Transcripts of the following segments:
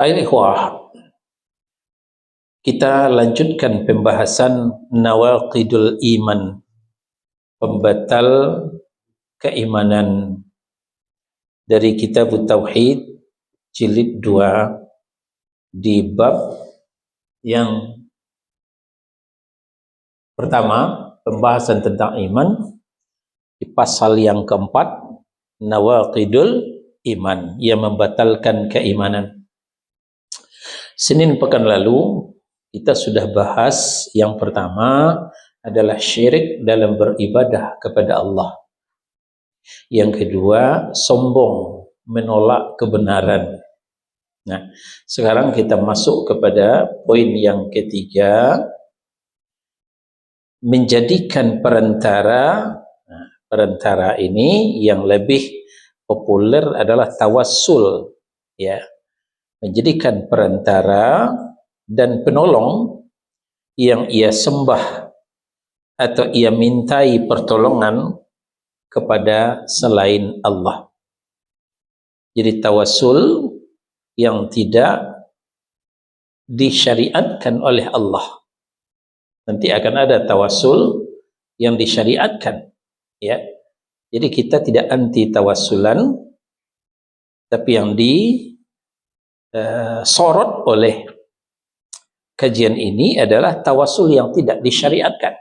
Ayo ikhwah, kita lanjutkan pembahasan nawaqidul iman, pembatal keimanan, dari kitab Tauhid jilid 2 di bab yang pertama, pembahasan tentang iman, di pasal yang keempat, nawaqidul iman, yang membatalkan keimanan. Senin pekan lalu kita sudah bahas yang pertama adalah syirik dalam beribadah kepada Allah. Yang kedua, sombong, menolak kebenaran. Nah, sekarang kita masuk kepada poin yang ketiga, menjadikan perantara. Nah, perantara ini yang lebih populer adalah tawassul, ya. Menjadikan perantara dan penolong yang ia sembah atau ia mintai pertolongan kepada selain Allah. Jadi tawassul yang tidak disyariatkan oleh Allah. Nanti akan ada tawassul yang disyariatkan, ya. Jadi kita tidak anti tawassulan, tapi yang sorot oleh kajian ini adalah tawassul yang tidak disyariatkan,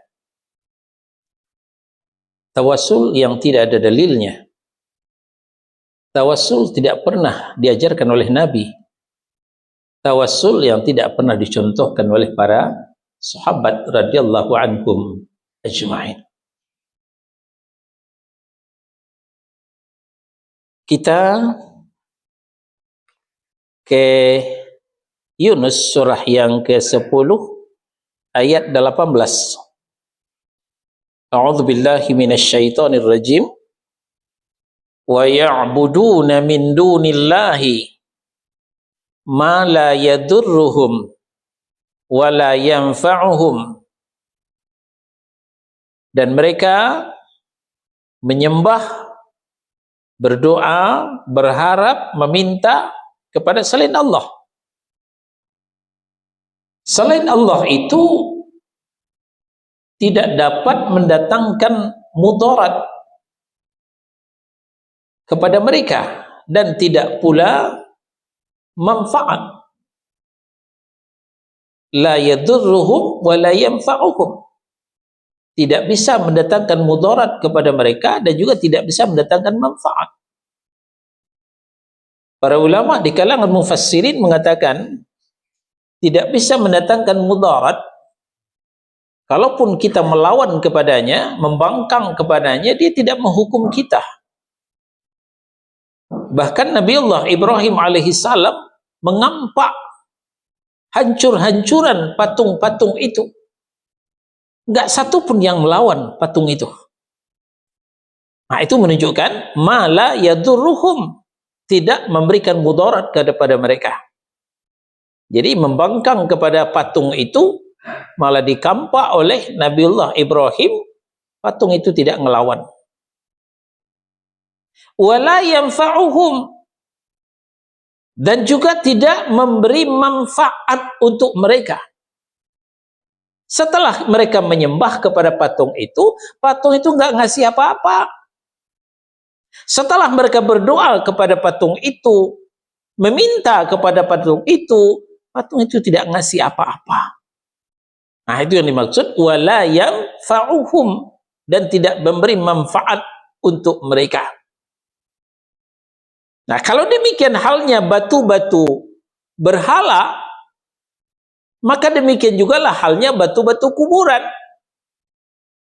tawassul yang tidak ada dalilnya, tawassul tidak pernah diajarkan oleh Nabi, tawassul yang tidak pernah dicontohkan oleh para sahabat radhiyallahu anhum ajma'in. Kita ke Yunus surah yang ke-10 ayat 18. A'udzu billahi minasyaitonir rajim. Wa ya'buduna min dunillahi ma la yadurruhum wa la yanfa'uhum. Dan mereka menyembah, berdoa, berharap, meminta kepada selain Allah. Selain Allah itu tidak dapat mendatangkan mudarat kepada mereka dan tidak pula manfaat. La yadurruhum wa la yanfa'uhum. Tidak bisa mendatangkan mudarat kepada mereka dan juga tidak bisa mendatangkan manfaat. Para ulama di kalangan mufassirin mengatakan tidak bisa mendatangkan mudarat. Kalaupun kita melawan kepadanya, membangkang kepadanya, dia tidak menghukum kita. Bahkan Nabi Allah Ibrahim alaihissalam mengampak hancur-hancuran patung-patung itu. Enggak satu pun yang melawan patung itu. Nah, itu menunjukkan mala yadurruhum, tidak memberikan mudarat kepada mereka. Jadi membangkang kepada patung itu malah dikampak oleh Nabiullah Ibrahim, patung itu tidak ngelawan. Wala yanfa'uhum, dan juga tidak memberi manfaat untuk mereka. Setelah mereka menyembah kepada patung itu enggak ngasih apa-apa. Setelah mereka berdoa kepada patung itu, meminta kepada patung itu tidak ngasih apa-apa. Nah, itu yang dimaksud wala yanfa'uhum, dan tidak memberi manfaat untuk mereka. Nah, kalau demikian halnya batu-batu berhala, maka demikian juga lah halnya batu-batu kuburan.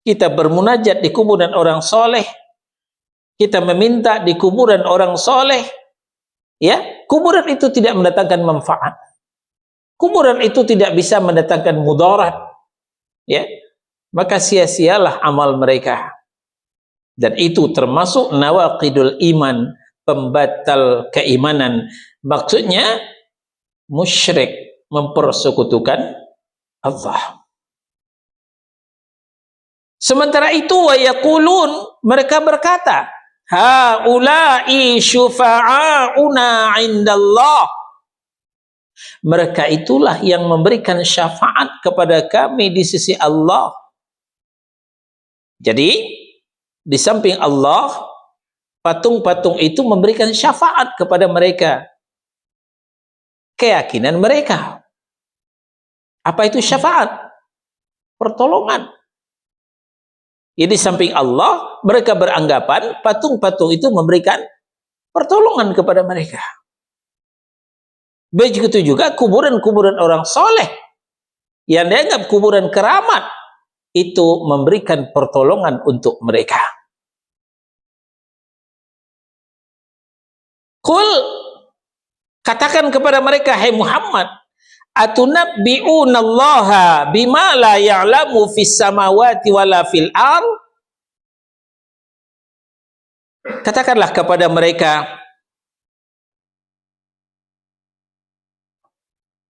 Kita bermunajat di kuburan orang soleh, kita meminta di kuburan orang soleh, ya, kuburan itu tidak mendatangkan manfaat. Kuburan itu tidak bisa mendatangkan mudarat, ya, maka sia-sialah amal mereka. Dan itu termasuk nawaqidul iman, pembatal keimanan. Maksudnya musyrik, mempersekutukan Allah. Sementara itu wa yaqulun, mereka berkata, haula'i syufa'auna 'indallah. Mereka itulah yang memberikan syafaat kepada kami di sisi Allah. Jadi, di samping Allah, patung-patung itu memberikan syafaat kepada mereka. Keyakinan mereka. Apa itu syafaat? Pertolongan. Jadi, di samping Allah, mereka beranggapan patung-patung itu memberikan pertolongan kepada mereka. Begitu juga kuburan-kuburan orang soleh yang dianggap kuburan keramat itu memberikan pertolongan untuk mereka. Qul, katakan kepada mereka, hai Muhammad, atunabbi'unallaha bima la ya'lamu fis samawati wala fil ard. Katakanlah kepada mereka,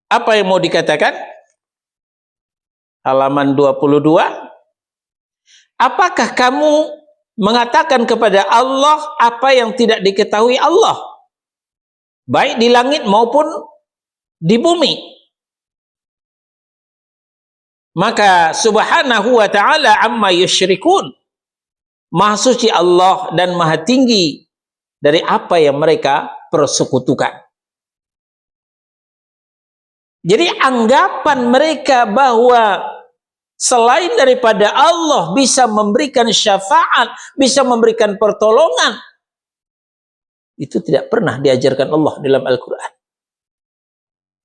apa yang mau dikatakan? Halaman 22. Apakah kamu mengatakan kepada Allah apa yang tidak diketahui Allah, baik di langit maupun di bumi? Maka subhanahu wa ta'ala amma yusyrikun. Maha suci Allah dan maha tinggi dari apa yang mereka persekutukan. Jadi anggapan mereka bahwa selain daripada Allah bisa memberikan syafaat, bisa memberikan pertolongan, itu tidak pernah diajarkan Allah dalam Al-Quran.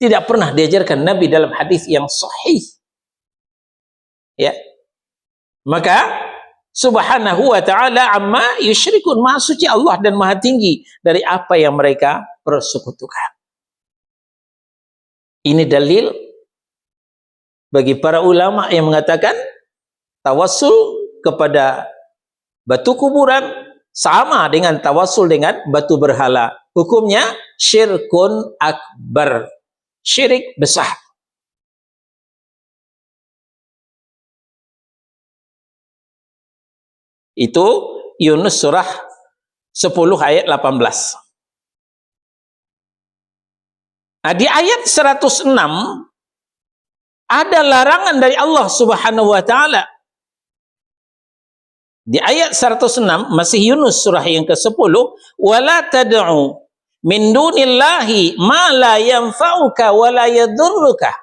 Tidak pernah diajarkan Nabi dalam hadis yang sahih. Ya. Maka subhanahu wa ta'ala amma yusyrikun, maha suci Allah dan maha tinggi dari apa yang mereka persekutukan. Ini dalil bagi para ulama yang mengatakan tawassul kepada batu kuburan sama dengan tawassul dengan batu berhala. Hukumnya syirkun akbar, syirik besar. Itu Yunus surah 10 ayat 18. Nah, di ayat 106 ada larangan dari Allah Subhanahu wa taala. Di ayat 106 masih Yunus surah yang ke-10, wala tad'u min dunillahi ma la yanfa'uka wa la yadurruka.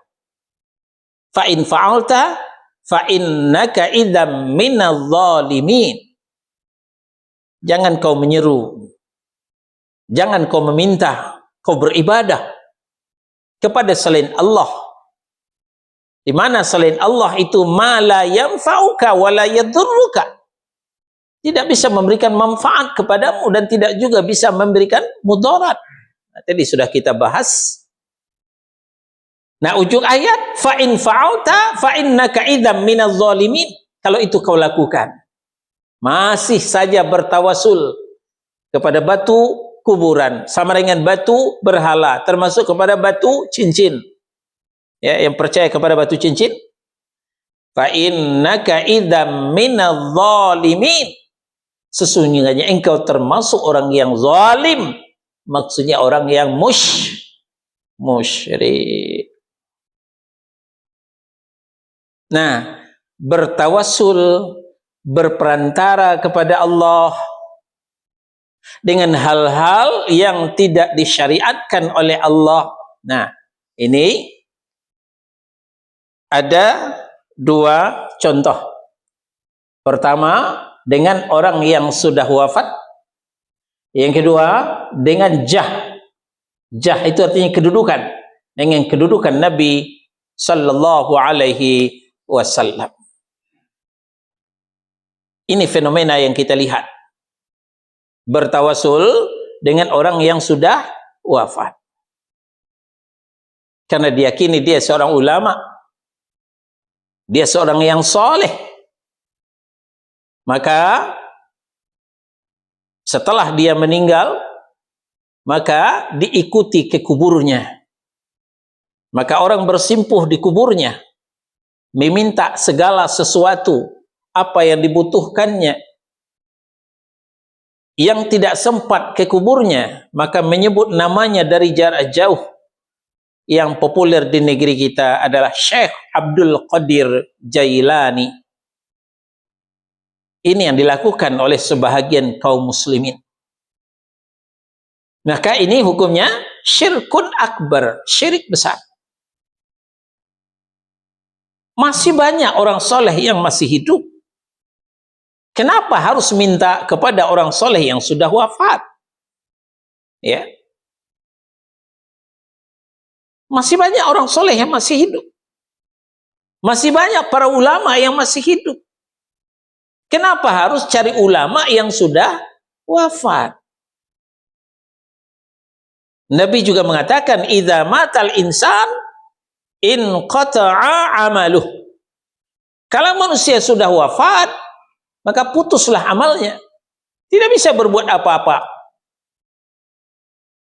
Fa in fa'alta fa innaka idzam minadh dhalimin. Jangan kau menyeru, jangan kau meminta, kau beribadah kepada selain Allah, di mana selain Allah itu ma la yanfa'uka wa la yadurruka, tidak bisa memberikan manfaat kepadamu dan tidak juga bisa memberikan mudarat. Nah, tadi sudah kita bahas. Nah, ujung ayat fa in fa'alta fa innaka idzam minadh dhalimin. Kalau itu kau lakukan, masih saja bertawasul kepada batu kuburan sama dengan batu berhala, termasuk kepada batu cincin. Ya, yang percaya kepada batu cincin, fa innaka idzam minadh dhalimin. Sesungguhnya engkau termasuk orang yang zalim, maksudnya orang yang musyrik. Nah, bertawassul, berperantara kepada Allah dengan hal-hal yang tidak disyariatkan oleh Allah. Nah, ini ada dua contoh. Pertama, dengan orang yang sudah wafat. Yang kedua, dengan jah. Jah itu artinya kedudukan. Dengan kedudukan Nabi sallallahu alaihi wasallam. Ini fenomena yang kita lihat. Bertawasul dengan orang yang sudah wafat. Karena diyakini dia seorang ulama, dia seorang yang soleh. Maka setelah dia meninggal, maka diikuti ke kuburnya. Maka orang bersimpuh di kuburnya, meminta segala sesuatu apa yang dibutuhkannya. Yang tidak sempat ke kuburnya, maka menyebut namanya dari jarak jauh. yang populer di negeri kita adalah Syekh Abdul Qadir Jailani. Ini yang dilakukan oleh sebahagian kaum muslimin. Maka ini hukumnya syirkun akbar, syirik besar. Masih banyak orang soleh yang masih hidup. Kenapa harus minta kepada orang soleh yang sudah wafat? Ya. Masih banyak orang soleh yang masih hidup. Masih banyak para ulama yang masih hidup. Kenapa harus cari ulama yang sudah wafat? Nabi juga mengatakan, idza matal insan inqata'a amaluh. Kalau manusia sudah wafat, maka putuslah amalnya. Tidak bisa berbuat apa-apa.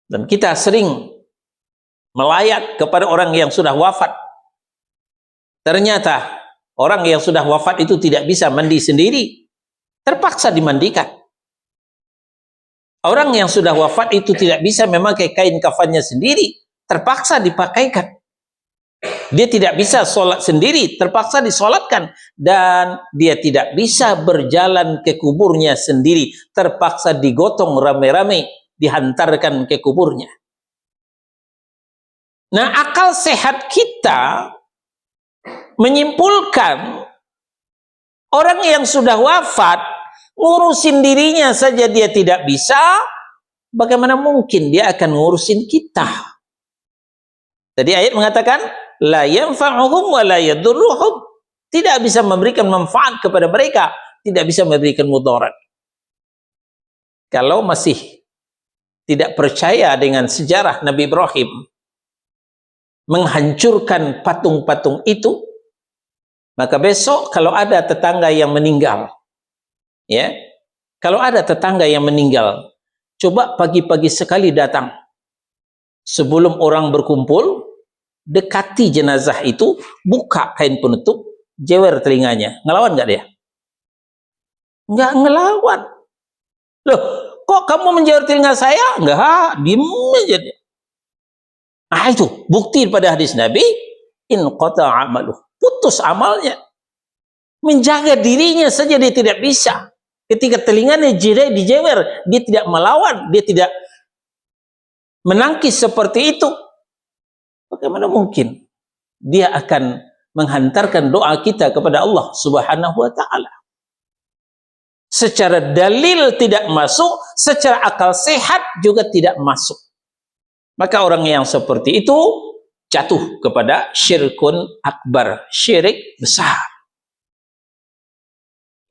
Dan kita sering melayat kepada orang yang sudah wafat. Ternyata orang yang sudah wafat itu tidak bisa mandi sendiri, terpaksa dimandikan. Orang yang sudah wafat itu tidak bisa memakai kain kafannya sendiri, terpaksa dipakaikan. Dia tidak bisa sholat sendiri, terpaksa disolatkan. Dan dia tidak bisa berjalan ke kuburnya sendiri, terpaksa digotong rame-rame, dihantarkan ke kuburnya. Nah, akal sehat kita menyimpulkan orang yang sudah wafat ngurusin dirinya saja dia tidak bisa, bagaimana mungkin dia akan ngurusin kita? Tadi ayat mengatakan la yanfa'uhum wa la yadurruhum, tidak bisa memberikan manfaat kepada mereka, tidak bisa memberikan mudarat. Kalau masih tidak percaya dengan sejarah Nabi Ibrahim menghancurkan patung-patung itu, maka besok kalau ada tetangga yang meninggal, ya, kalau ada tetangga yang meninggal, coba pagi-pagi sekali datang. Sebelum orang berkumpul, dekati jenazah itu, buka kain penutup, jewer telinganya. Ngelawan nggak dia? Nggak ngelawan. Loh, kok kamu menjewer telinga saya? Nggak, diem aja dia. Nah itu, bukti pada hadis Nabi, in qata'a amaluh, putus amalnya. Menjaga dirinya saja dia tidak bisa. Ketika telinganya dijewer, dia tidak melawan, dia tidak menangkis seperti itu. Bagaimana mungkin dia akan menghantarkan doa kita kepada Allah Subhanahu wa ta'ala? Secara dalil tidak masuk, secara akal sehat juga tidak masuk. Maka orang yang seperti itu jatuh kepada syirkun akbar, syirik besar.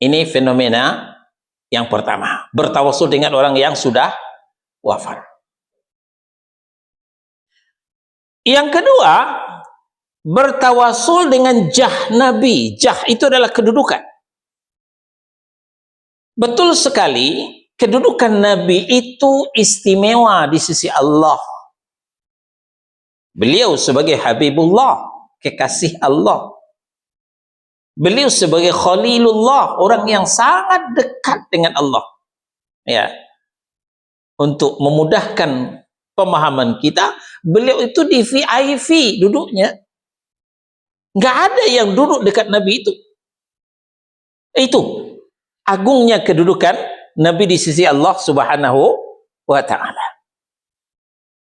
Ini fenomena yang pertama, bertawasul dengan orang yang sudah wafat. Yang kedua, bertawasul dengan jah Nabi. Jah itu adalah kedudukan. Betul sekali, kedudukan Nabi itu istimewa di sisi Allah. Beliau sebagai Habibullah, kekasih Allah. Beliau sebagai Khalilullah, orang yang sangat dekat dengan Allah. Ya. Untuk memudahkan pemahaman kita, beliau itu di VIP duduknya. Nggak ada yang duduk dekat Nabi itu. Itu agungnya kedudukan Nabi di sisi Allah Subhanahu wa ta'ala.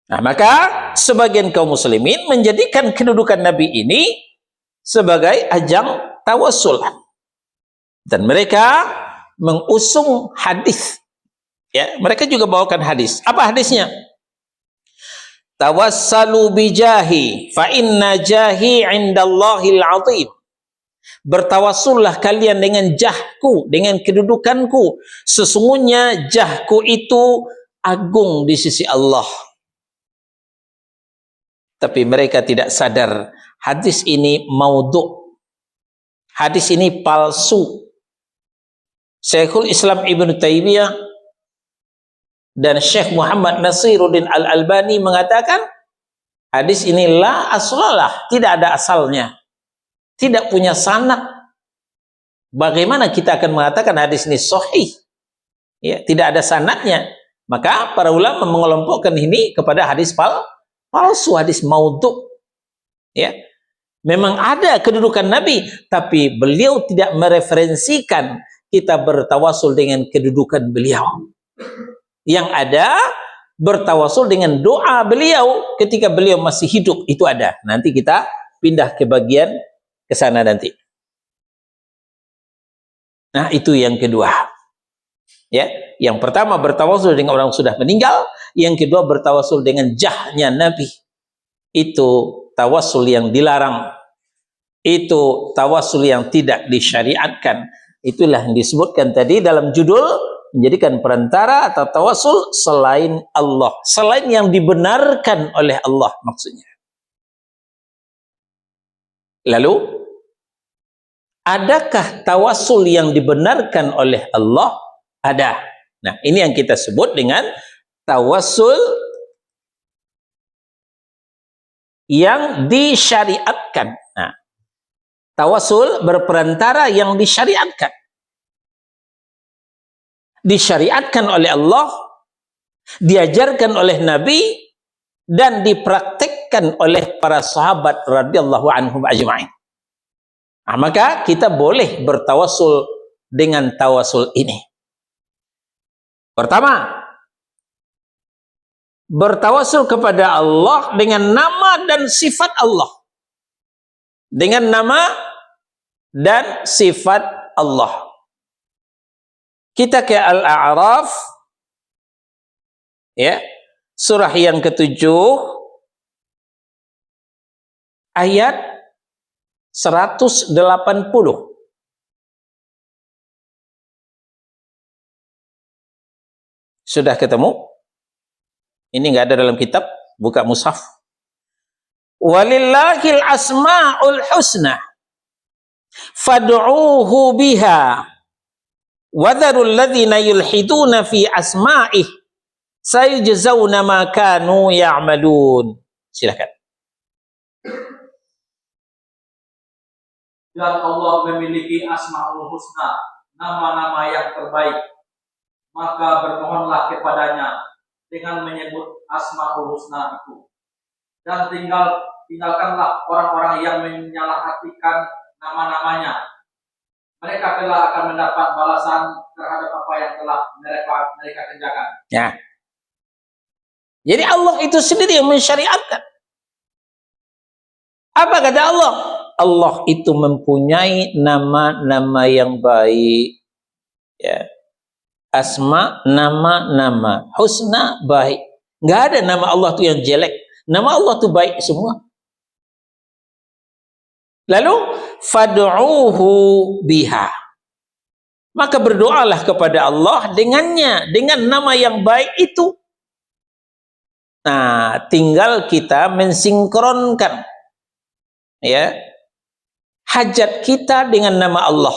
Nah, maka sebagian kaum muslimin menjadikan kedudukan Nabi ini sebagai ajang tawassul. Dan mereka mengusung hadis. Ya, mereka juga bawakan hadis. Apa hadisnya? Tawassalu bijahi fa inna jahi 'indallahil 'azim. Bertawassullah kalian dengan jahku, dengan kedudukanku. Sesungguhnya jahku itu agung di sisi Allah. Tapi mereka tidak sadar hadis ini maudhu'. Hadis ini palsu. Syekhul Islam Ibnu Taimiyah dan Syekh Muhammad Nasiruddin Al-Albani mengatakan hadis ini la aslalah, tidak ada asalnya, tidak punya sanad. Bagaimana kita akan mengatakan hadis ini sahih? Ya, tidak ada sanadnya. Maka para ulama mengelompokkan ini kepada hadis palsu, hadis maudhu'. Ya, memang ada kedudukan Nabi, tapi beliau tidak mereferensikan kita bertawasul dengan kedudukan beliau. Yang ada bertawasul dengan doa beliau ketika beliau masih hidup, itu ada. Nanti kita pindah ke bagian ke sana nanti. Nah, itu yang kedua. Ya, yang pertama bertawasul dengan orang sudah meninggal, yang kedua bertawasul dengan jahnya Nabi. Itu tawasul yang dilarang. Itu tawasul yang tidak disyariatkan. Itulah yang disebutkan tadi dalam judul, menjadikan perantara atau tawasul selain Allah, selain yang dibenarkan oleh Allah maksudnya. Lalu, adakah tawasul yang dibenarkan oleh Allah? Ada. Nah, ini yang kita sebut dengan tawasul yang disyariatkan. Nah, tawasul berperantara yang disyariatkan. Disyariatkan oleh Allah, diajarkan oleh Nabi, dan dipraktekkan oleh para sahabat radhiyallahu anhum ajma'in. Nah, maka kita boleh bertawasul dengan tawasul ini. Pertama, bertawasul kepada Allah dengan nama dan sifat Allah. Dengan nama dan sifat Allah. Kita ke Al-A'raf, ya, surah yang ke-7, ayat 180. Sudah ketemu? Ini nggak ada dalam kitab, buka mushaf. Walillahil asma'ul husna fad'uuhu biha wadharul ladzina yulhiduna fi asma'ih sayujzauna ma kanu ya'malun. Silakan. Dan Allah memiliki asma'ul husna, nama-nama yang terbaik. Maka bermohonlah kepadanya dengan menyebut asma'ul husna itu. Dan tinggalkanlah orang-orang yang menyalahartikan nama-namanya. Mereka telah akan mendapat balasan terhadap apa yang telah mereka kerjakan. Ya. Jadi Allah itu sendiri yang mensyariatkan. Apa kata Allah? Allah itu mempunyai nama-nama yang baik. Ya. Asma, nama-nama. Husna, baik. Nggak ada nama Allah itu yang jelek. Nama Allah itu baik semua. Lalu, fad'uuhu biha. Maka berdoalah kepada Allah dengannya, dengan nama yang baik itu. Nah, tinggal kita mensinkronkan, ya, hajat kita dengan nama Allah.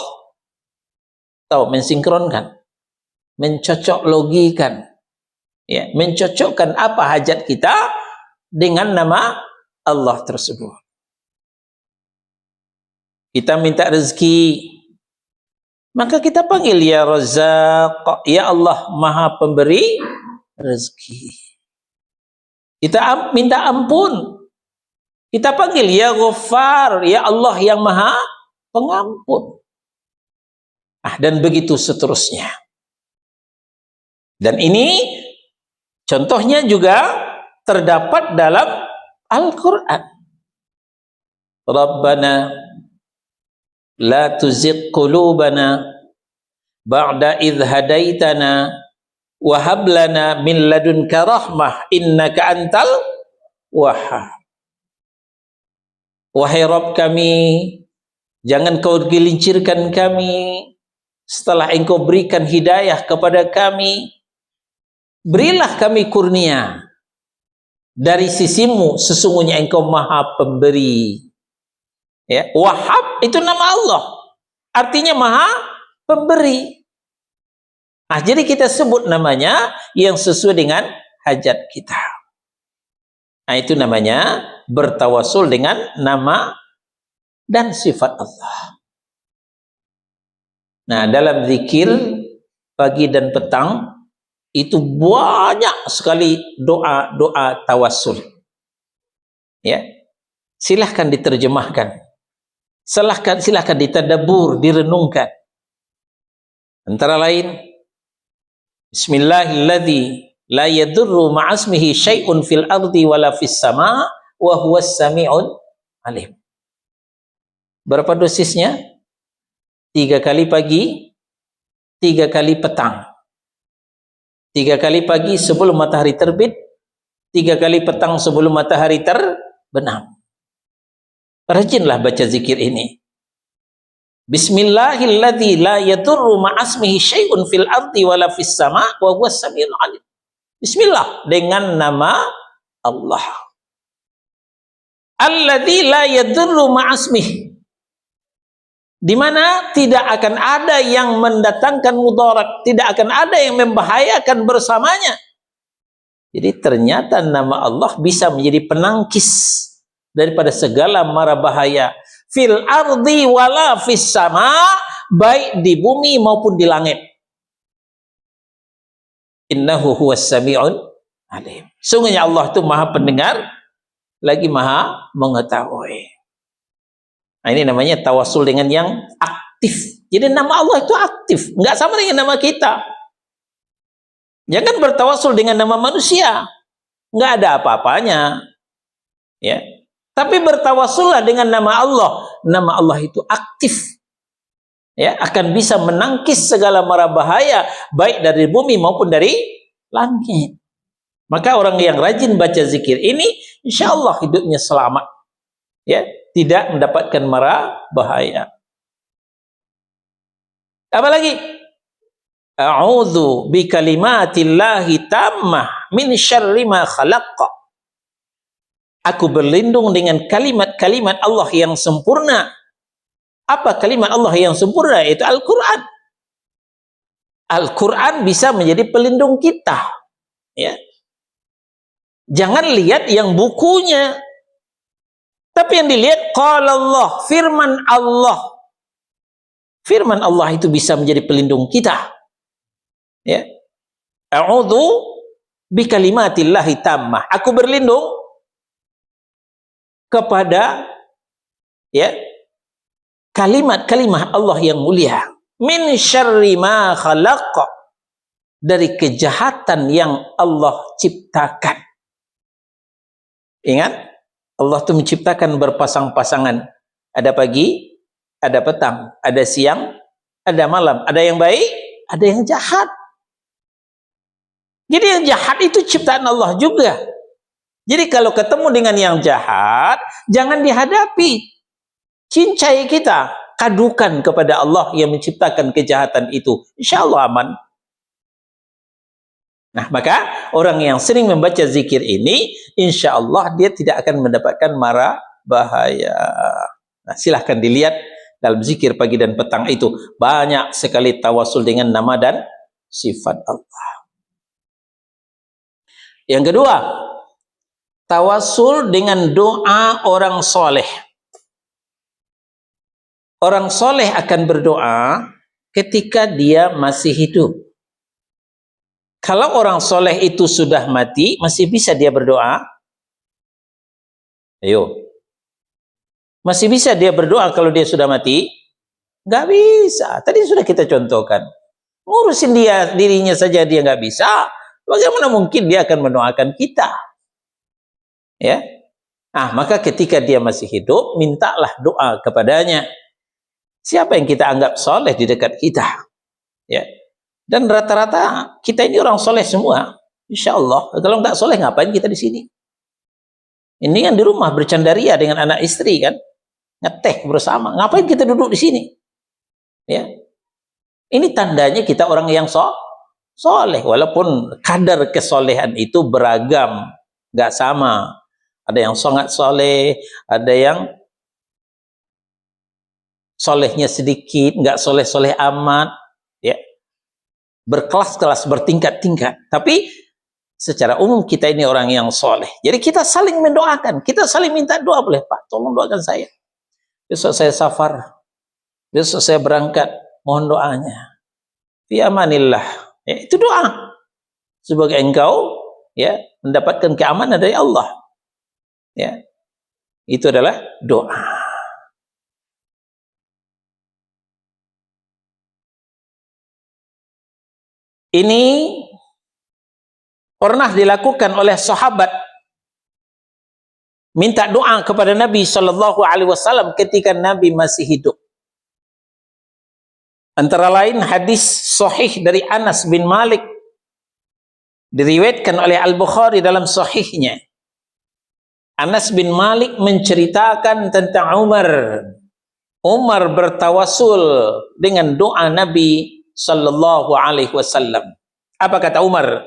Tahu, mensinkronkan, mencocok logikan, ya, mencocokkan apa hajat kita dengan nama Allah tersebut. Kita minta rezeki, maka kita panggil ya Razzaq, ya Allah Maha Pemberi rezeki. Kita minta ampun, kita panggil ya Ghaffar, ya Allah yang Maha Pengampun. Dan begitu seterusnya. Dan ini contohnya juga terdapat dalam Al-Quran. Rabbana la tuzigh qulubana ba'da idh hadaitana wa hab lana min ladunka rahmah innaka antal wahhab. Wahai Rabb kami, jangan kau gelincirkan kami setelah engkau berikan hidayah kepada kami. Berilah kami kurnia dari sisimu, sesungguhnya engkau Maha Pemberi. Ya, Wahhab itu nama Allah, artinya Maha Pemberi. Jadi kita sebut namanya yang sesuai dengan hajat kita. Itu namanya bertawasul dengan nama dan sifat Allah. Nah, dalam zikir pagi dan petang itu banyak sekali doa-doa tawasul. Ya. Silahkan diterjemahkan. Silahkan ditadabbur, direnungkan. Antara lain, Bismillahilladzi la yadurru ma'asmihi syai'un fil ardi wala fis sama' wa huwas sami'un alim. Berapa dosisnya? 3 kali pagi, 3 kali petang. 3 kali pagi sebelum matahari terbit, 3 kali petang sebelum matahari terbenam. Rajinlah baca zikir ini. Bismillahilladzi la yadurru ma'asmihi syai'un fil ardi wala fis sama' wa huwas sami'ul alim. Bismillah, dengan nama Allah. Alladzi la yadurru ma'asmihi, di mana tidak akan ada yang mendatangkan mudarat, tidak akan ada yang membahayakan bersamanya. Jadi ternyata nama Allah bisa menjadi penangkis daripada segala mara bahaya. Fil ardi wala fis sama, baik di bumi maupun di langit. Innahu huwas sami'un alim. Sungguhnya Allah itu maha pendengar, lagi maha mengetahui. Nah, ini namanya tawasul dengan yang aktif. Jadi nama Allah itu aktif, nggak sama dengan nama kita. Jangan bertawasul dengan nama manusia, nggak ada apa-apanya, ya. Tapi bertawasullah dengan nama Allah. Nama Allah itu aktif, ya, akan bisa menangkis segala mara bahaya, baik dari bumi maupun dari langit. Maka orang yang rajin baca zikir ini, insya Allah hidupnya selamat, ya, tidak mendapatkan mara bahaya. Apalagi, a'udzu bi kalimatillahi tammah min syarri ma khalaq. Aku berlindung dengan kalimat-kalimat Allah yang sempurna. Apa kalimat Allah yang sempurna? Itu Al-Quran. Al-Quran bisa menjadi pelindung kita, ya. Jangan lihat yang bukunya, tapi yang dilihat qala Allah, firman Allah. Firman Allah itu bisa menjadi pelindung kita, ya. A'udzu bi kalimatillahi tammah. Aku berlindung kepada, ya, kalimat-kalimat Allah yang mulia. Min syarri ma khalaq, dari kejahatan yang Allah ciptakan. Ingat, Allah itu menciptakan berpasang-pasangan. Ada pagi, ada petang, ada siang, ada malam. Ada yang baik, ada yang jahat. Jadi yang jahat itu ciptaan Allah juga. Jadi kalau ketemu dengan yang jahat, jangan dihadapi. Cincai kita, kadukan kepada Allah yang menciptakan kejahatan itu. Insya Allah aman. Nah, maka orang yang sering membaca zikir ini, insya Allah dia tidak akan mendapatkan mara bahaya. Nah, silahkan dilihat dalam zikir pagi dan petang itu. Banyak sekali tawasul dengan nama dan sifat Allah. Yang kedua, tawasul dengan doa orang soleh. Orang soleh akan berdoa ketika dia masih hidup. Kalau orang soleh itu sudah mati, masih bisa dia berdoa? Ayo. Masih bisa dia berdoa kalau dia sudah mati? Nggak bisa. Tadi sudah kita contohkan. Ngurusin dirinya saja dia nggak bisa. Bagaimana mungkin dia akan mendoakan kita? Ya. Nah, maka ketika dia masih hidup, mintalah doa kepadanya. Siapa yang kita anggap soleh di dekat kita? Ya. Dan rata-rata kita ini orang soleh semua. Insya Allah. Kalau nggak soleh, ngapain kita di sini? Ini kan di rumah bercandaria dengan anak istri kan, ngeteh bersama. Ngapain kita duduk di sini? Ya. Ini tandanya kita orang yang soleh. Walaupun kadar kesolehan itu beragam, nggak sama. Ada yang sangat soleh, ada yang solehnya sedikit, nggak soleh-soleh amat, ya. Berkelas-kelas, bertingkat-tingkat. Tapi secara umum kita ini orang yang soleh. Jadi kita saling mendoakan, kita saling minta doa. Boleh Pak, tolong doakan saya. Besok saya safar, besok saya berangkat, mohon doanya. Fi amanillah. Ya, itu doa. Sebagai engkau, ya, mendapatkan keamanan dari Allah. Ya. Itu adalah doa. Ini pernah dilakukan oleh sahabat, minta doa kepada Nabi Shallallahu Alaihi Wasallam ketika Nabi masih hidup. Antara lain hadis sahih dari Anas bin Malik, diriwayatkan oleh Al-Bukhari dalam sahihnya. Anas bin Malik menceritakan tentang Umar. Umar bertawasul dengan doa Nabi Sallallahu Alaihi Wasallam. Apa kata Umar?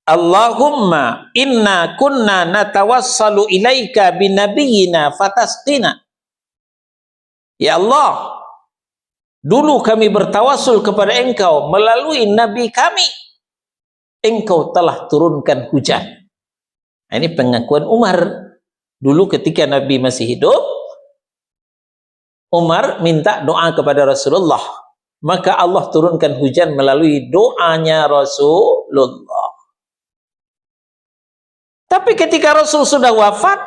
Allahumma inna kunna natawassalu ilaika binabiyina fatasqina. Ya Allah, dulu kami bertawasul kepada engkau melalui nabi kami. Engkau telah turunkan hujan. Nah, ini pengakuan Umar. Dulu ketika Nabi masih hidup, Umar minta doa kepada Rasulullah. Maka Allah turunkan hujan melalui doanya Rasulullah. Tapi ketika Rasul sudah wafat,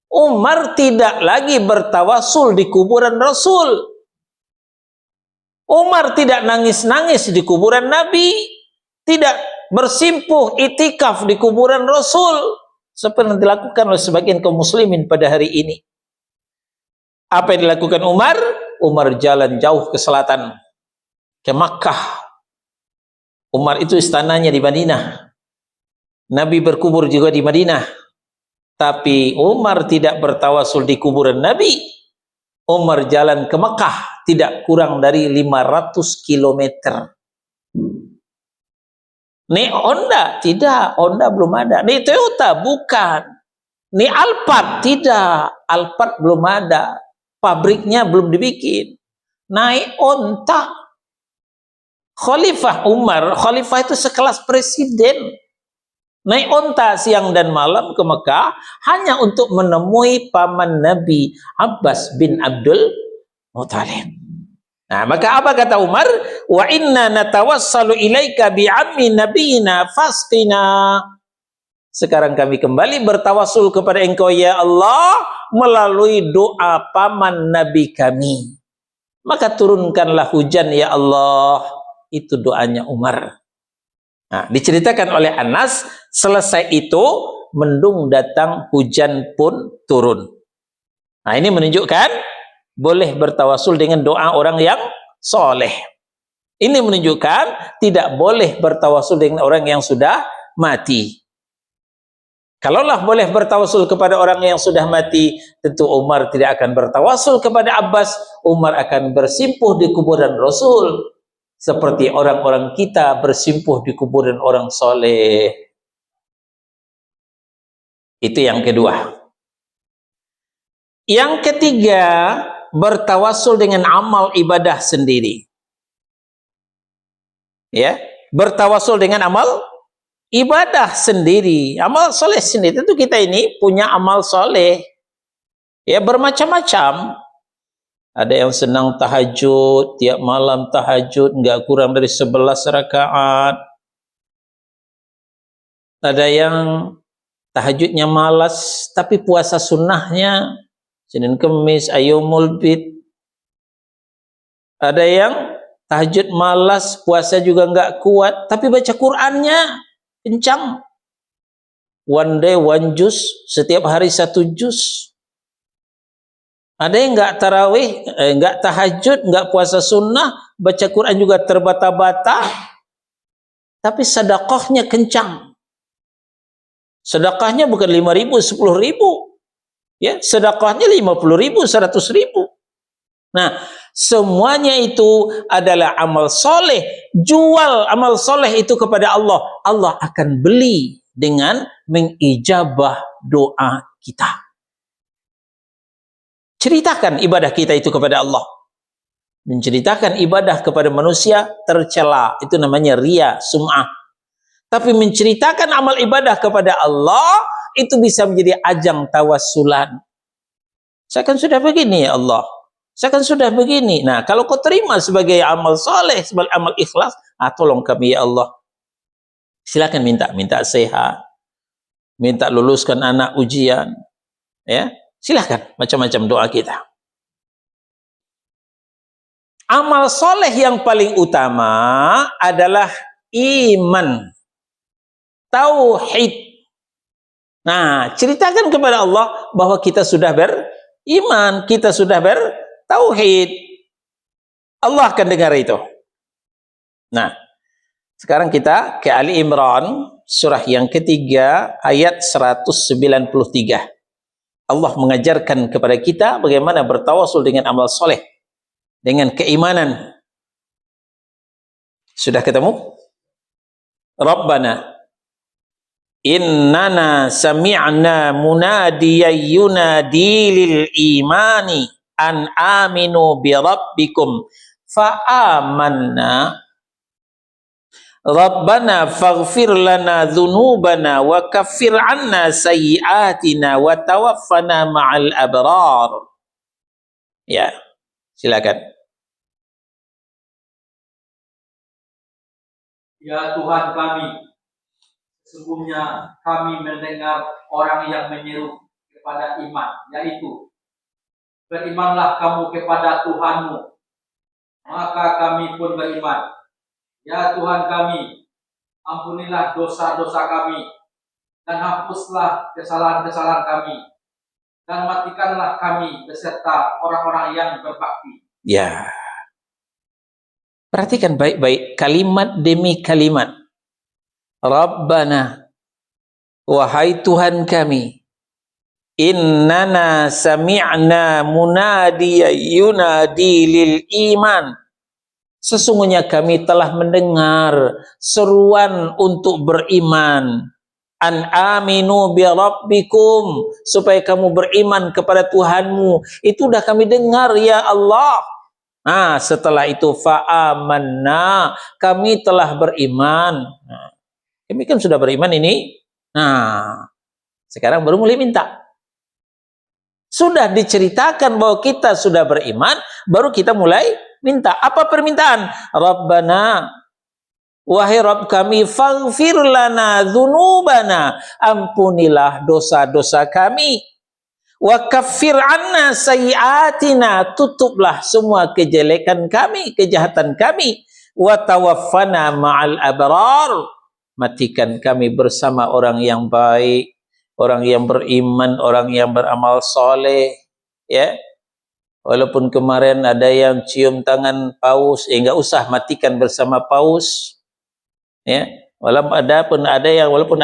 Umar tidak lagi bertawasul di kuburan Rasul. Umar tidak nangis-nangis di kuburan Nabi, tidak bersimpuh itikaf di kuburan Rasul seperti yang dilakukan oleh sebagian kaum muslimin pada hari ini. Apa yang dilakukan Umar? Umar jalan jauh ke selatan, ke Makkah. Umar itu istananya di Madinah. Nabi berkubur juga di Madinah. Tapi Umar tidak bertawasul di kuburan Nabi. Umar jalan ke Makkah, tidak kurang dari 500 kilometer. Ini Honda? Tidak, Honda belum ada. Ini Toyota? Bukan. Ini Alphard? Tidak, Alphard belum ada. Pabriknya belum dibikin. Naik onta. Khalifah Umar, khalifah itu sekelas presiden. Naik onta siang dan malam ke Mekah hanya untuk menemui paman Nabi Abbas bin Abdul Muthalib. Nah, maka apa kata Umar? Wa inna natawassalu ilaika bi'ammi nabiyina fasqina. Sekarang kami kembali bertawasul kepada engkau ya Allah melalui doa paman Nabi kami. Maka turunkanlah hujan ya Allah. Itu doanya Umar. Nah, diceritakan oleh Anas, selesai itu mendung datang, hujan pun turun. Nah, ini menunjukkan boleh bertawasul dengan doa orang yang soleh. Ini menunjukkan tidak boleh bertawasul dengan orang yang sudah mati. Kalaulah boleh bertawasul kepada orang yang sudah mati, tentu Umar tidak akan bertawasul kepada Abbas. Umar akan bersimpuh di kuburan Rasul. Seperti orang-orang kita bersimpuh di kuburan orang soleh. Itu yang kedua. Yang ketiga, bertawasul dengan amal ibadah sendiri. Ya, bertawasul dengan amal ibadah sendiri, amal soleh sendiri. Tentu kita ini punya amal soleh. Ya, bermacam-macam. Ada yang senang tahajud, tiap malam tahajud, nggak kurang dari 11 rakaat. Ada yang tahajudnya malas, tapi puasa sunnahnya Senin Kemis, Ayyamul Bid. Ada yang tahajud malas, puasa juga nggak kuat, tapi baca Qur'annya kencang. One day, one juz, setiap hari 1 juz. Ada yang nggak tarawih, nggak tahajud, nggak puasa sunnah, baca Quran juga terbata-bata, tapi sedekahnya kencang. Sedekahnya bukan 5.000, 10.000, ya, sedekahnya 50.000, 100.000. Nah, semuanya itu adalah amal soleh. Jual amal soleh itu kepada Allah. Allah akan beli dengan mengijabah doa kita. Ceritakan ibadah kita itu kepada Allah. Menceritakan ibadah kepada manusia tercela. Itu namanya riya, sum'ah. Tapi menceritakan amal ibadah kepada Allah, itu bisa menjadi ajang tawassulan. Saya kan sudah begini ya Allah. Saya kan sudah begini. Nah, kalau kau terima sebagai amal soleh, sebagai amal ikhlas, tolong kami ya Allah. Silakan minta sehat. Minta luluskan anak ujian. Ya. Silahkan macam-macam doa kita. Amal soleh yang paling utama adalah iman, tauhid. Nah, ceritakan kepada Allah bahwa kita sudah beriman, kita sudah bertauhid. Allah akan dengar itu. Nah, sekarang kita ke Ali Imran, surah yang ketiga, ayat 193. Allah mengajarkan kepada kita bagaimana bertawasul dengan amal soleh, dengan keimanan. Sudah ketemu? Rabbana innana sami'na munadiyan yunadi lil imani an aminu bi rabbikum fa amanna Rabbana faghfir lana dhunubana wa kaffir anna sayyiatina wa tawaffana ma'al abrar. Ya, silakan. Ya Tuhan kami, sesungguhnya kami mendengar orang yang menyeru kepada iman, yaitu berimanlah kamu kepada Tuhanmu, maka kami pun beriman. Ya Tuhan kami, ampunilah dosa-dosa kami, dan hapuslah kesalahan-kesalahan kami, dan matikanlah kami beserta orang-orang yang berbakti. Ya, perhatikan baik-baik kalimat demi kalimat. Rabbana, wahai Tuhan kami, innana sami'na munadiyan yunadi lil iman. Sesungguhnya kami telah mendengar seruan untuk beriman. An aminu bi rabbikum, supaya kamu beriman kepada Tuhanmu. Itu sudah kami dengar ya Allah. Nah, setelah itu fa'amanna, kami telah beriman. Nah, kami kan sudah beriman ini. Nah, sekarang baru mulai minta. Sudah diceritakan bahwa kita sudah beriman, baru kita mulai minta. Apa permintaan? Rabbana, wahai Rabb kami, faghfir lana dzunubana, ampunilah dosa-dosa kami. Wa kaffir anna sayyiatina, tutuplah semua kejelekan kami, kejahatan kami. Wa tawaffana ma'al abrar, matikan kami bersama orang yang baik, orang yang beriman, orang yang beramal soleh. Ya, walaupun kemarin ada yang cium tangan paus, enggak usah matikan bersama paus. Ya, walaupun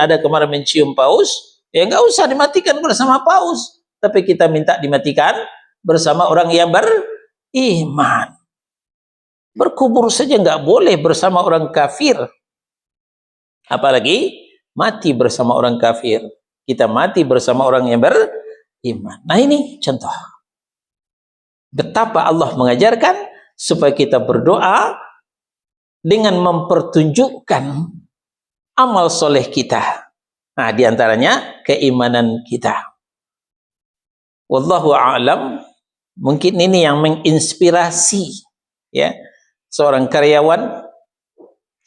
ada kemarin mencium paus, ya enggak usah dimatikan bersama paus, tapi kita minta dimatikan bersama orang yang beriman. Berkubur saja enggak boleh bersama orang kafir, apalagi mati bersama orang kafir. Kita mati bersama orang yang beriman. Nah, ini contoh betapa Allah mengajarkan supaya kita berdoa dengan mempertunjukkan amal soleh kita. Nah, diantaranya keimanan kita. Wallahu a'lam. Mungkin ini yang menginspirasi, ya, seorang karyawan,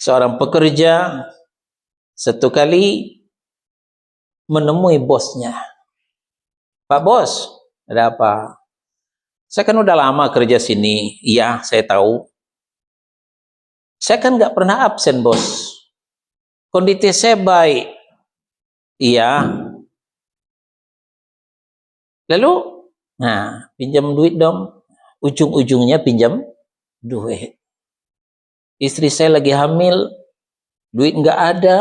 seorang pekerja, satu kali menemui bosnya. Pak Bos, ada apa? Saya kan udah lama kerja sini. Iya, saya tahu. Saya kan nggak pernah absen, Bos. Kondisi saya baik. Iya. Lalu, nah, pinjam duit dong. Ujung-ujungnya pinjam duit. Istri saya lagi hamil, duit nggak ada.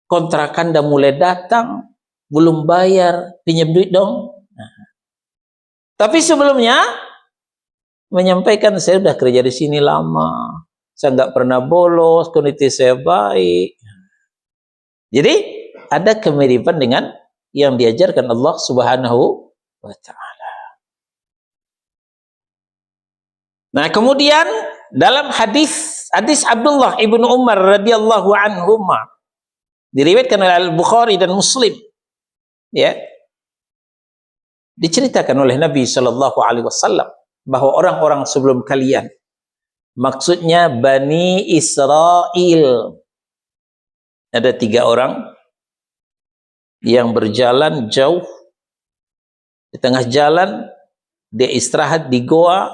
Kontrakan udah mulai datang, belum bayar, pinjam duit dong. Nah. Tapi sebelumnya menyampaikan saya sudah kerja di sini lama, saya nggak pernah bolos, kondisi saya baik. Jadi ada kemiripan dengan yang diajarkan Allah Subhanahu wa Ta'ala. Nah, kemudian dalam hadis Abdullah ibnu Umar radhiyallahu anhuma, diriwayatkan oleh Al-Bukhari dan Muslim, ya, diceritakan oleh Nabi Shallallahu Alaihi Wasallam bahwa orang-orang sebelum kalian, maksudnya Bani Israel, ada 3 orang yang berjalan jauh Di tengah jalan, dia istirahat di goa,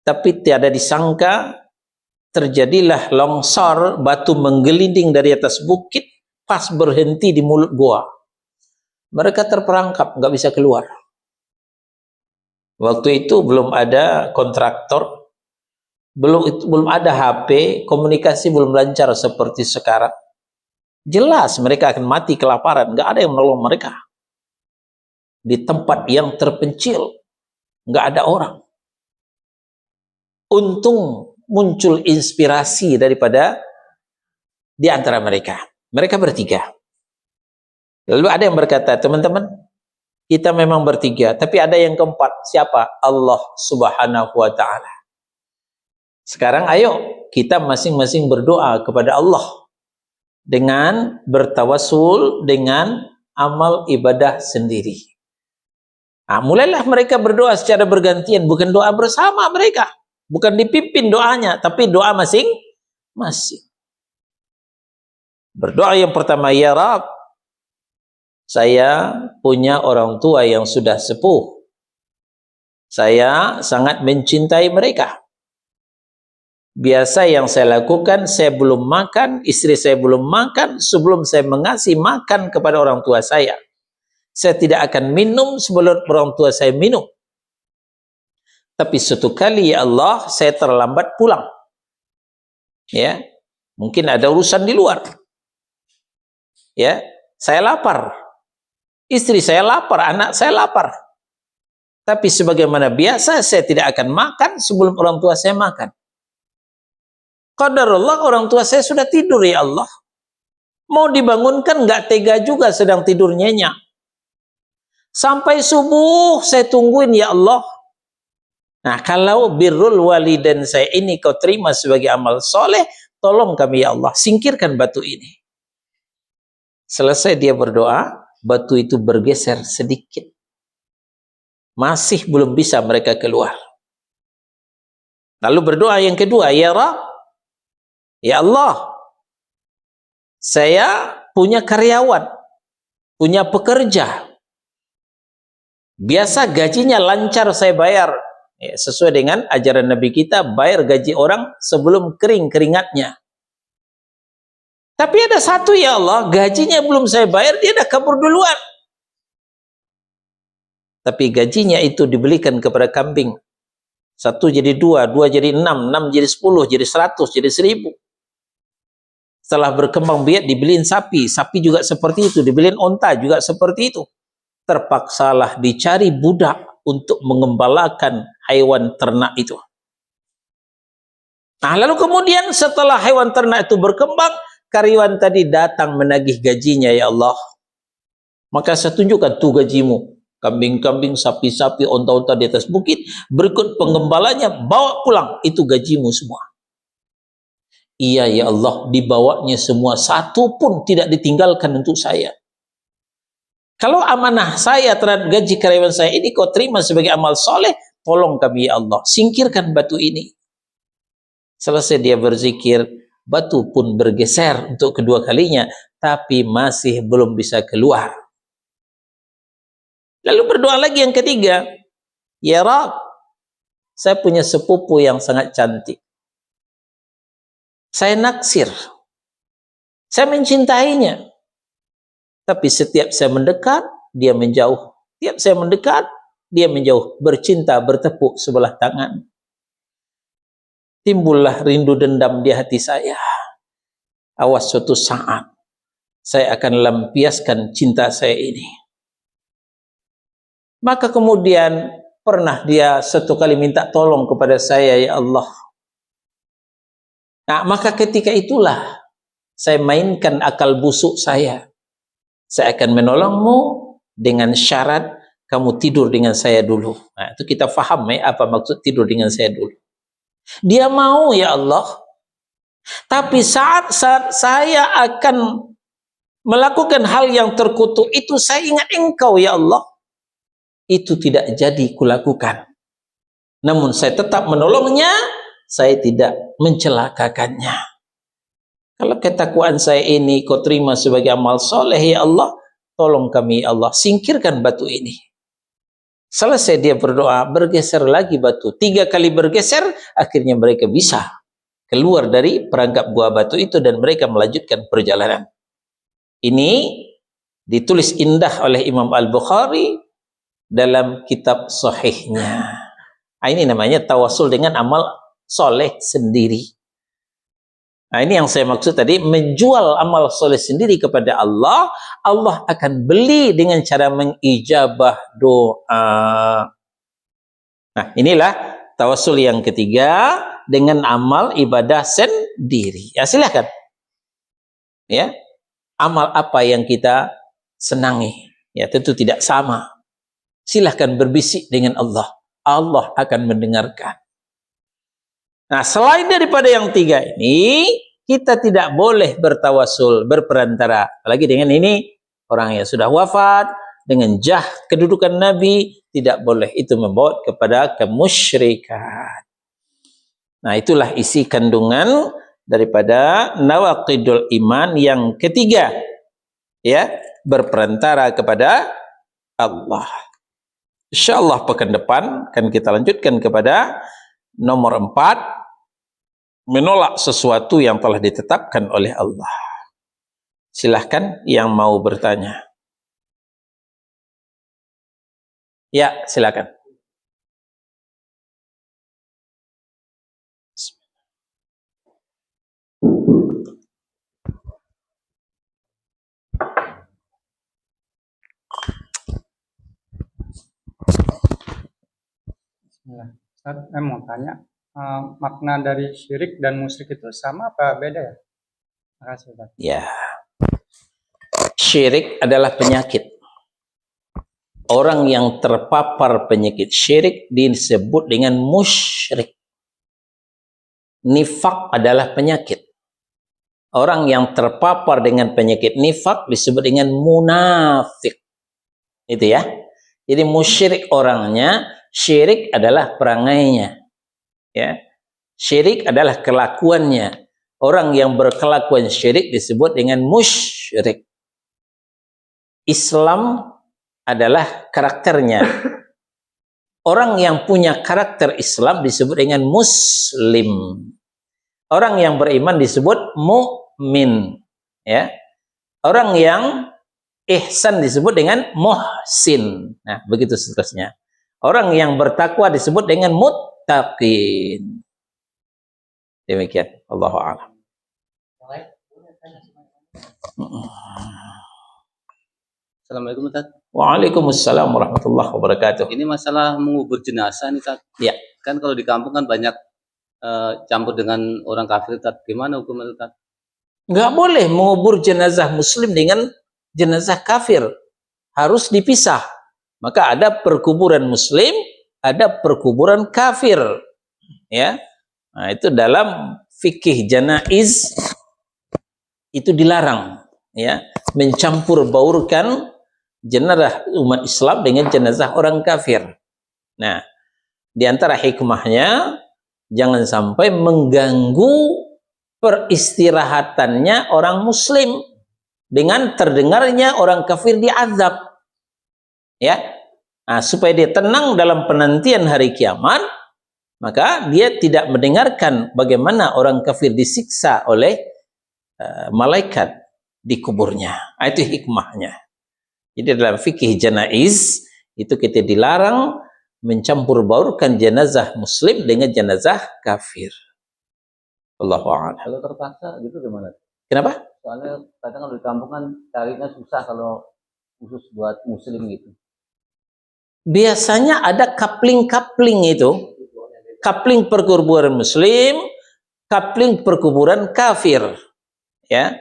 tapi tiada disangka, terjadilah longsor, batu menggelinding dari atas bukit, pas berhenti di mulut goa. Mereka terperangkap, nggak bisa keluar. Waktu itu belum ada kontraktor, belum ada HP, komunikasi belum lancar seperti sekarang. Jelas mereka akan mati kelaparan, nggak ada yang menolong mereka. Di tempat yang terpencil, nggak ada orang. Untung muncul inspirasi daripada di antara mereka. Mereka bertiga. Lalu ada yang berkata, teman-teman, kita memang bertiga, tapi ada yang keempat. Siapa? Allah Subhanahu wa ta'ala. Sekarang ayo kita masing-masing berdoa kepada Allah dengan bertawassul dengan amal ibadah sendiri. Nah, mulailah mereka berdoa secara bergantian, bukan doa bersama mereka, bukan dipimpin doanya, tapi doa masing-masing. Berdoa yang pertama, ya Rabb, saya punya orang tua yang sudah sepuh. Saya sangat mencintai mereka. Biasa yang saya lakukan, saya belum makan, istri saya belum makan, sebelum saya mengasih makan kepada orang tua saya. Saya tidak akan minum sebelum orang tua saya minum. Tapi suatu kali, ya Allah, saya terlambat pulang. Ya, mungkin ada urusan di luar. Ya, saya lapar. Istri saya lapar, anak saya lapar. Tapi sebagaimana biasa, saya tidak akan makan sebelum orang tua saya makan. Qadarullah, orang tua saya sudah tidur, ya Allah. Mau dibangunkan, nggak tega juga sedang tidur nyenyak. Sampai subuh saya tungguin, ya Allah. Nah, kalau birrul walidain saya ini kau terima sebagai amal soleh, tolong kami, ya Allah, singkirkan batu ini. Selesai dia berdoa, batu itu bergeser sedikit. Masih belum bisa mereka keluar. Lalu berdoa yang kedua, ya Rabb, ya Allah, saya punya karyawan, punya pekerja. Biasa gajinya lancar saya bayar. Ya, sesuai dengan ajaran Nabi kita, bayar gaji orang sebelum kering keringatnya. Tapi ada satu, ya Allah, gajinya belum saya bayar, dia dah kabur duluan. Tapi gajinya itu dibelikan kepada kambing. 1 jadi 2, 2 jadi 6, 6 jadi 10, jadi 100, jadi 1000. Setelah berkembang biak dibeliin sapi, sapi juga seperti itu, dibeliin onta juga seperti itu. Terpaksalah dicari budak untuk mengembalakan hewan ternak itu. Nah, lalu kemudian setelah hewan ternak itu berkembang, karyawan tadi datang menagih gajinya, ya Allah. Maka saya tunjukkan tuh gajimu. Kambing-kambing, sapi-sapi, onta-onta di atas bukit, berikut pengembalanya, bawa pulang, itu gajimu semua. Iya, ya Allah, dibawanya semua, satu pun tidak ditinggalkan untuk saya. Kalau amanah saya terhadap gaji karyawan saya ini kau terima sebagai amal soleh, tolong kami, ya Allah, singkirkan batu ini. Selesai dia berzikir, batu pun bergeser untuk kedua kalinya, tapi masih belum bisa keluar. Lalu berdoa lagi yang ketiga, ya Rabb, saya punya sepupu yang sangat cantik. Saya naksir, saya mencintainya. Tapi setiap saya mendekat, dia menjauh. Setiap saya mendekat, dia menjauh. Bercinta, bertepuk sebelah tangan. Timbullah rindu dendam di hati saya. Awas suatu saat, saya akan lampiaskan cinta saya ini. Maka kemudian, pernah dia satu kali minta tolong kepada saya, ya Allah. Nah, maka ketika itulah, saya mainkan akal busuk saya. Saya akan menolongmu dengan syarat kamu tidur dengan saya dulu. Nah, itu kita faham ya apa maksud tidur dengan saya dulu. Dia mau, ya Allah. Tapi saat saya akan melakukan hal yang terkutuk itu, saya ingat engkau, ya Allah. Itu tidak jadi kulakukan. Namun saya tetap menolongnya, saya tidak mencelakakannya. Kalau ketakwaan saya ini kau terima sebagai amal soleh, ya Allah, tolong kami, ya Allah, singkirkan batu ini. Selesai dia berdoa, bergeser lagi batu. 3 kali bergeser, akhirnya mereka bisa keluar dari perangkap gua batu itu dan mereka melanjutkan perjalanan. Ini ditulis indah oleh Imam Al-Bukhari dalam kitab sahihnya. Ini namanya tawasul dengan amal soleh sendiri. Nah, ini yang saya maksud tadi, menjual amal soleh sendiri kepada Allah, Allah akan beli dengan cara mengijabah doa. Nah, inilah tawasul yang ketiga dengan amal ibadah sendiri. Ya, silakan. Ya, amal apa yang kita senangi? Ya, tentu tidak sama. Silahkan berbisik dengan Allah. Allah akan mendengarkan. Nah, selain daripada yang 3 ini, kita tidak boleh bertawasul, berperantara. Apalagi dengan ini, orang yang sudah wafat, dengan jah kedudukan Nabi, tidak boleh. Itu membawa kepada kemusyrikan. Nah, itulah isi kandungan daripada nawaqidul iman yang ketiga. Ya, berperantara kepada Allah. InsyaAllah pekan depan akan kita lanjutkan kepada nomor 4, menolak sesuatu yang telah ditetapkan oleh Allah. Silahkan yang mau bertanya. Ya, silakan. Bismillah. Ustaz, saya mau tanya, makna dari syirik dan musyrik itu sama apa beda ya? Terima kasih, Ustaz. Ya. Syirik adalah penyakit. Orang yang terpapar penyakit syirik disebut dengan musyrik. Nifak adalah penyakit. Orang yang terpapar dengan penyakit nifak disebut dengan munafik. Itu ya. Jadi musyrik orangnya, syirik adalah perangainya. Ya. Syirik adalah kelakuannya. Orang yang berkelakuan syirik disebut dengan musyrik. Islam adalah karakternya. Orang yang punya karakter Islam disebut dengan muslim. Orang yang beriman disebut mukmin. Ya. Orang yang ihsan disebut dengan muhsin. Nah, begitu seterusnya. Orang yang bertakwa disebut dengan muttaqin. Demikian. Allahu a'lam. Assalamualaikum Ustaz. Waalaikumsalam warahmatullahi wabarakatuh. Ini masalah mengubur jenazah nih Ustaz. Ya. Kan kalau di kampung kan banyak campur dengan orang kafir Ustaz. Gimana hukumnya Ustaz? Nggak boleh mengubur jenazah muslim dengan jenazah kafir. Harus dipisah. Maka ada perkuburan muslim, ada perkuburan kafir. Ya. Nah, itu dalam fikih janaiz itu dilarang, ya, mencampur baurkan jenazah umat Islam dengan jenazah orang kafir. Nah, di antara hikmahnya jangan sampai mengganggu peristirahatannya orang muslim dengan terdengarnya orang kafir diazab. Ya. Nah, supaya dia tenang dalam penantian hari kiamat, maka dia tidak mendengarkan bagaimana orang kafir disiksa oleh malaikat di kuburnya. Itu hikmahnya. Jadi dalam fikih janaiz itu kita dilarang mencampur baurkan jenazah muslim dengan jenazah kafir. Allahu a'lam. Kalau terpaksa gitu gimana? Kenapa? Soalnya kadang kalau di kampung kan carinya susah kalau khusus buat muslim gitu. Biasanya ada coupling itu. Coupling perkuburan muslim, coupling perkuburan kafir. Ya.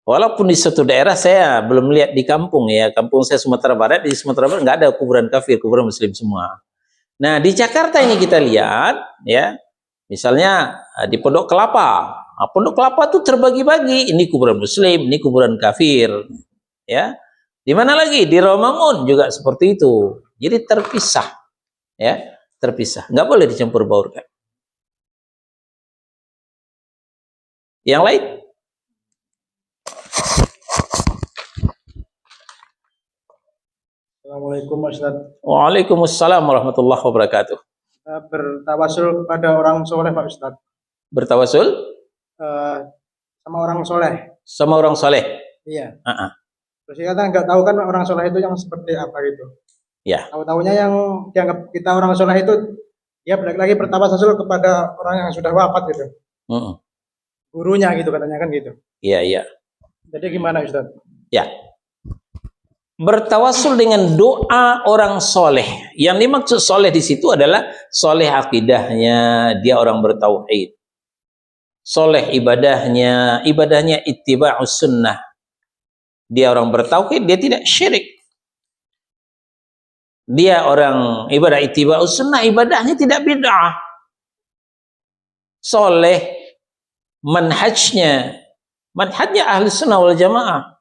Walaupun di suatu daerah saya belum lihat di kampung ya, kampung saya Sumatera Barat, di Sumatera Barat nggak ada kuburan kafir, kuburan muslim semua. Nah, di Jakarta ini kita lihat ya, misalnya di Pondok Kelapa. Nah, Pondok Kelapa tuh terbagi-bagi, ini kuburan muslim, ini kuburan kafir. Ya. Di mana lagi? Di Rawamangun juga seperti itu. Jadi terpisah. Ya, terpisah. Nggak boleh dicampur baurkan. Yang lain? Assalamualaikum Ustaz. Waalaikumsalam warahmatullahi wabarakatuh. Kita bertawasul kepada orang soleh Pak Ustaz. Bertawasul Eh, sama orang soleh. sama orang soleh. Iya. Ah, ah. Terus kita nggak tahu kan orang soleh itu yang seperti apa gitu. Ya. Tahu-taunya yang dianggap kita orang soleh itu dia balik lagi bertawasul kepada orang yang sudah wafat gitu. Mm-mm. Gurunya gitu katanya kan gitu. Iya, iya. Jadi gimana Ustaz? Ya. Bertawasul dengan doa orang soleh. Yang dimaksud soleh di situ adalah soleh akidahnya, dia orang bertauhid. Soleh ibadahnya, ibadahnya ittiba'us sunnah. Dia orang bertauhid, dia tidak syirik. Dia orang ibadah ittiba'us sunnah, ibadahnya tidak bid'ah. Soleh manhajnya ahli sunnah wal jamaah.